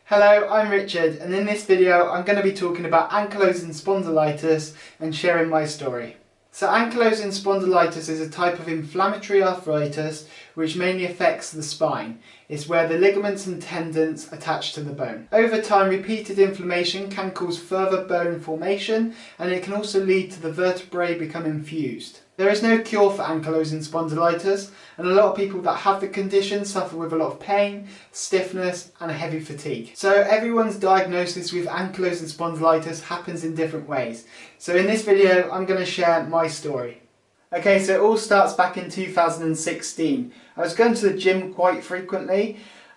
Hello, I'm Richard, and in this video I'm going to be talking about ankylosing spondylitis and sharing my story. So ankylosing spondylitis is a type of inflammatory arthritis which mainly affects the spine. It's where the ligaments and tendons attach to the bone. Over time, repeated inflammation can cause further bone formation, and it can also lead to the vertebrae becoming fused. There is no cure for ankylosing spondylitis, and a lot of people that have the condition suffer with a lot of pain, stiffness and heavy fatigue. So everyone's diagnosis with ankylosing spondylitis happens in different ways. So in this video I'm going to share my story. Okay, so it all starts back in 2016. I was going to the gym quite frequently,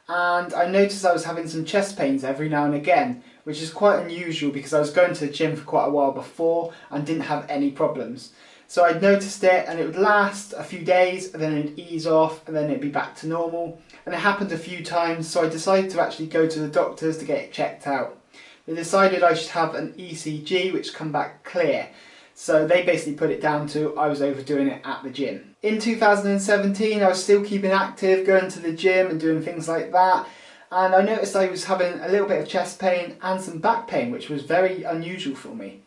and I noticed I was having some chest pains every now and again, which is quite unusual because I was going to the gym for quite a while before and didn't have any problems. So I'd noticed it, and it would last a few days and then it'd ease off and then it'd be back to normal. And it happened a few times, so I decided to actually go to the doctors to get it checked out. They decided I should have an ECG which come back clear. So they basically put it down to I was overdoing it at the gym. In 2017 I was still keeping active, going to the gym and doing things like that. And I noticed I was having a little bit of chest pain and some back pain, which was very unusual for me.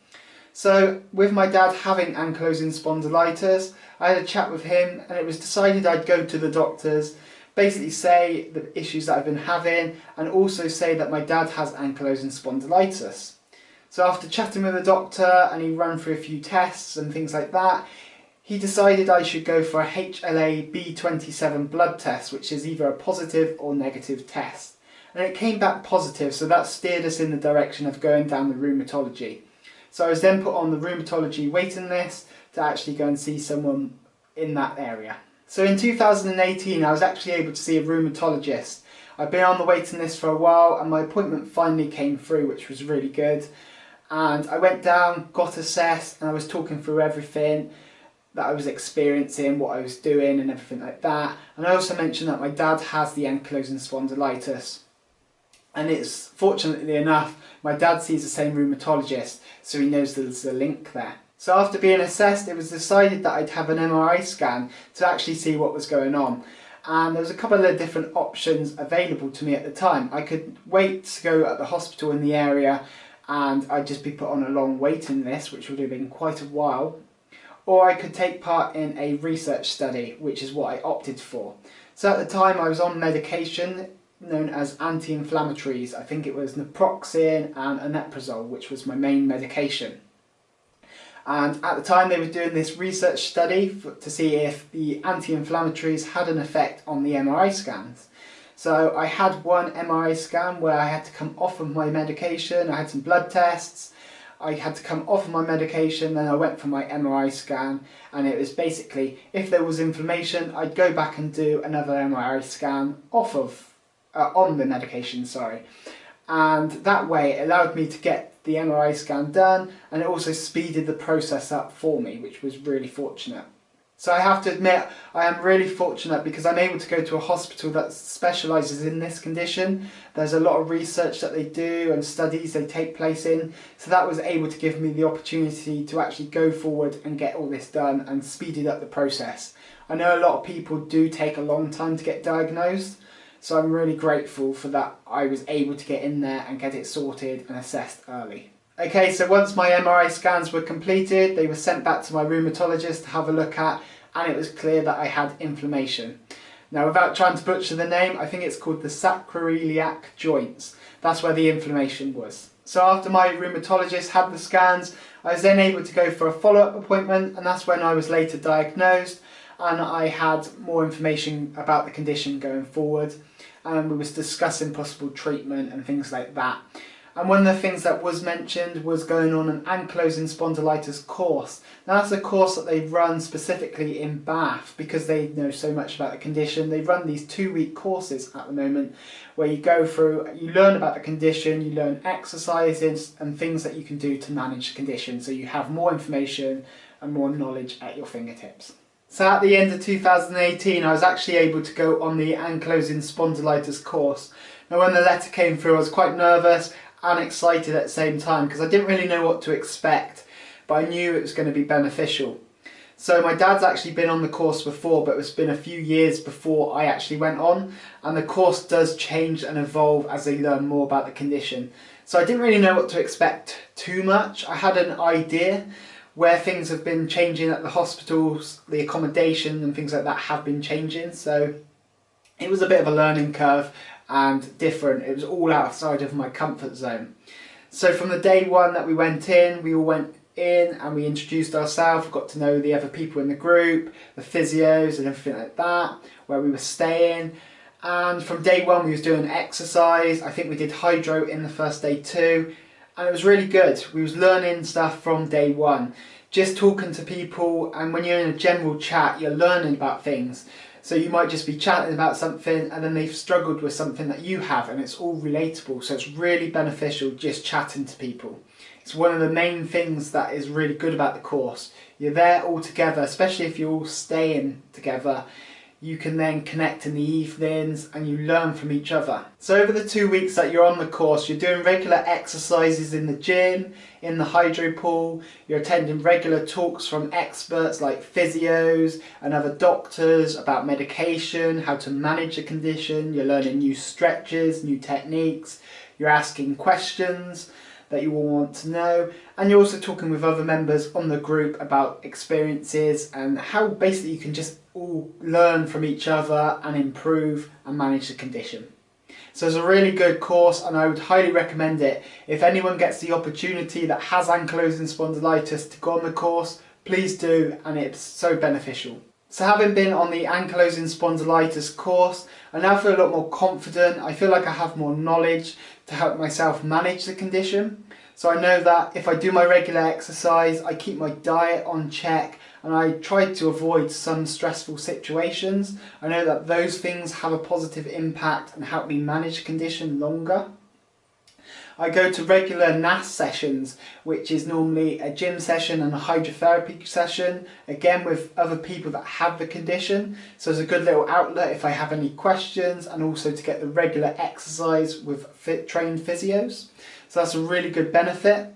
So with my dad having ankylosing spondylitis, I had a chat with him, and it was decided I'd go to the doctors, basically say the issues that I've been having and also say that my dad has ankylosing spondylitis. So after chatting with the doctor and he ran through a few tests and things like that, he decided I should go for a HLA-B27 blood test, which is either a positive or negative test. And it came back positive, so that steered us in the direction of going down the rheumatology. So I was then put on the rheumatology waiting list to actually go and see someone in that area. So in 2018 I was actually able to see a rheumatologist. I've been on the waiting list for a while and my appointment finally came through, which was really good. And I went down, got assessed, and I was talking through everything that I was experiencing, what I was doing and everything like that. And I also mentioned that my dad has the ankylosing spondylitis. And it's, fortunately enough, my dad sees the same rheumatologist, so he knows there's a link there. So after being assessed, it was decided that I'd have an MRI scan to actually see what was going on. And there was a couple of different options available to me at the time. I could wait to go at the hospital in the area and I'd just be put on a long waiting list, which would have been quite a while. Or I could take part in a research study, which is what I opted for. So at the time I was on medication known as anti-inflammatories. I think it was naproxen and omeprazole, which was my main medication. And at the time they were doing this research study to see if the anti-inflammatories had an effect on the MRI scans. So I had one MRI scan where I had to come off of my medication, I had some blood tests, I had to come off of my medication, then I went for my MRI scan, and it was basically, if there was inflammation, I'd go back and do another MRI scan on the medication, and that way it allowed me to get the MRI scan done, and it also speeded the process up for me, which was really fortunate. So I have to admit, I am really fortunate because I'm able to go to a hospital that specialises in this condition. There's a lot of research that they do and studies they take place in, so that was able to give me the opportunity to actually go forward and get all this done and speeded up the process. I know a lot of people do take a long time to get diagnosed, so I'm really grateful for that I was able to get in there and get it sorted and assessed early. Okay, so once my MRI scans were completed, they were sent back to my rheumatologist to have a look at, and it was clear that I had inflammation. Now, without trying to butcher the name, I think it's called the sacroiliac joints. That's where the inflammation was. So after my rheumatologist had the scans, I was then able to go for a follow-up appointment, and that's when I was later diagnosed, and I had more information about the condition going forward, and we was discussing possible treatment and things like that. And one of the things that was mentioned was going on an ankylosing spondylitis course. Now that's a course that they run specifically in Bath because they know so much about the condition. They run these 2-week courses at the moment where you go through, you learn about the condition, you learn exercises and things that you can do to manage the condition, so you have more information and more knowledge at your fingertips. So at the end of 2018 I was actually able to go on the Ankylosing Spondylitis course. Now when the letter came through I was quite nervous and excited at the same time because I didn't really know what to expect, but I knew it was going to be beneficial. So my dad's actually been on the course before, but it's been a few years before I actually went on, and the course does change and evolve as they learn more about the condition. So I didn't really know what to expect too much. I had an idea where things have been changing at the hospitals, the accommodation and things like that have been changing, so it was a bit of a learning curve and different. It was all outside of my comfort zone. So from the day one that we went in, we all went in and we introduced ourselves, got to know the other people in the group, the physios and everything like that, where we were staying. And from day one we was doing exercise. I think we did hydro in the first day too, and it was really good. We was learning stuff from day one, just talking to people, and when you're in a general chat you're learning about things. So you might just be chatting about something and then they've struggled with something that you have, and it's all relatable, so it's really beneficial just chatting to people. It's one of the main things that is really good about the course. You're there all together, especially if you're all staying together. You can then connect in the evenings and you learn from each other. So over the 2 weeks that you're on the course, you're doing regular exercises in the gym, in the hydro pool, you're attending regular talks from experts like physios and other doctors about medication, how to manage a condition, you're learning new stretches, new techniques, you're asking questions that you all want to know, and you're also talking with other members on the group about experiences and how basically you can just all learn from each other and improve and manage the condition. So it's a really good course and I would highly recommend it. If anyone gets the opportunity that has ankylosing spondylitis to go on the course, please do, and it's so beneficial. So having been on the ankylosing spondylitis course, I now feel a lot more confident. I feel like I have more knowledge to help myself manage the condition. So I know that if I do my regular exercise, I keep my diet on check, and I try to avoid some stressful situations. I know that those things have a positive impact and help me manage the condition longer. I go to regular NASS sessions, which is normally a gym session and a hydrotherapy session, again with other people that have the condition. So it's a good little outlet if I have any questions, and also to get the regular exercise with trained physios. So that's a really good benefit.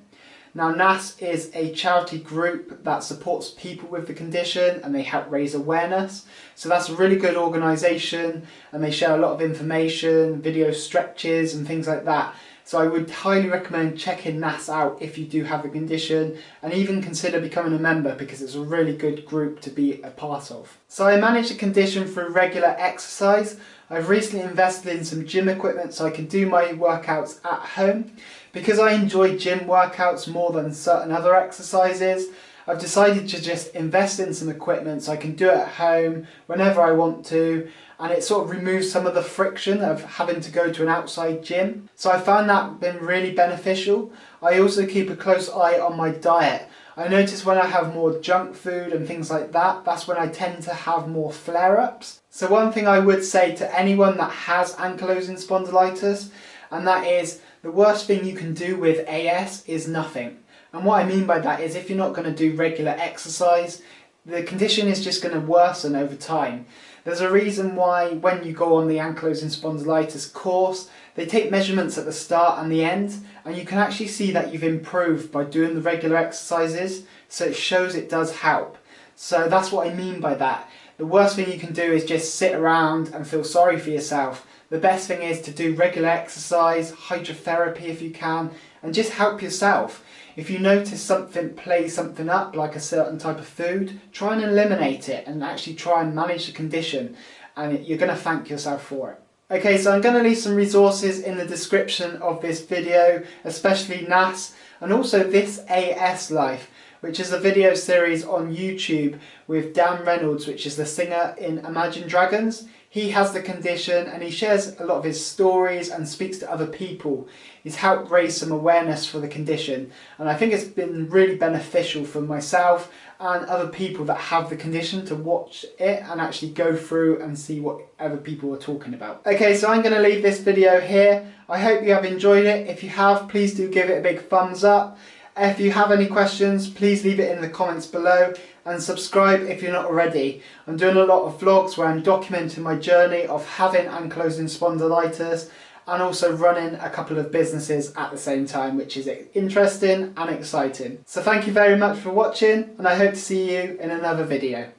Now NASS is a charity group that supports people with the condition and they help raise awareness. So that's a really good organisation, and they share a lot of information, video stretches and things like that. So I would highly recommend checking NASS out if you do have a condition, and even consider becoming a member because it's a really good group to be a part of. So I manage the condition through regular exercise. I've recently invested in some gym equipment so I can do my workouts at home. Because I enjoy gym workouts more than certain other exercises, I've decided to just invest in some equipment so I can do it at home whenever I want to, and it sort of removes some of the friction of having to go to an outside gym. So I found that been really beneficial. I also keep a close eye on my diet. I notice when I have more junk food and things like that, that's when I tend to have more flare-ups. So one thing I would say to anyone that has ankylosing spondylitis, and that is the worst thing you can do with AS is nothing. And what I mean by that is if you're not going to do regular exercise, the condition is just going to worsen over time. There's a reason why when you go on the ankylosing spondylitis course, they take measurements at the start and the end, and you can actually see that you've improved by doing the regular exercises, so it shows it does help. So that's what I mean by that. The worst thing you can do is just sit around and feel sorry for yourself. The best thing is to do regular exercise, hydrotherapy if you can, and just help yourself. If you notice something plays something up, like a certain type of food, try and eliminate it and actually try and manage the condition, and you're going to thank yourself for it. Okay, so I'm going to leave some resources in the description of this video, especially NASS, and also This AS Life, which is a video series on YouTube with Dan Reynolds, which is the singer in Imagine Dragons. He has the condition and he shares a lot of his stories and speaks to other people. He's helped raise some awareness for the condition, and I think it's been really beneficial for myself and other people that have the condition to watch it and actually go through and see what other people are talking about. Okay, so I'm going to leave this video here. I hope you have enjoyed it. If you have, please do give it a big thumbs up. If you have any questions, please leave it in the comments below, and subscribe if you're not already. I'm doing a lot of vlogs where I'm documenting my journey of having ankylosing spondylitis and also running a couple of businesses at the same time, which is interesting and exciting. So thank you very much for watching, and I hope to see you in another video.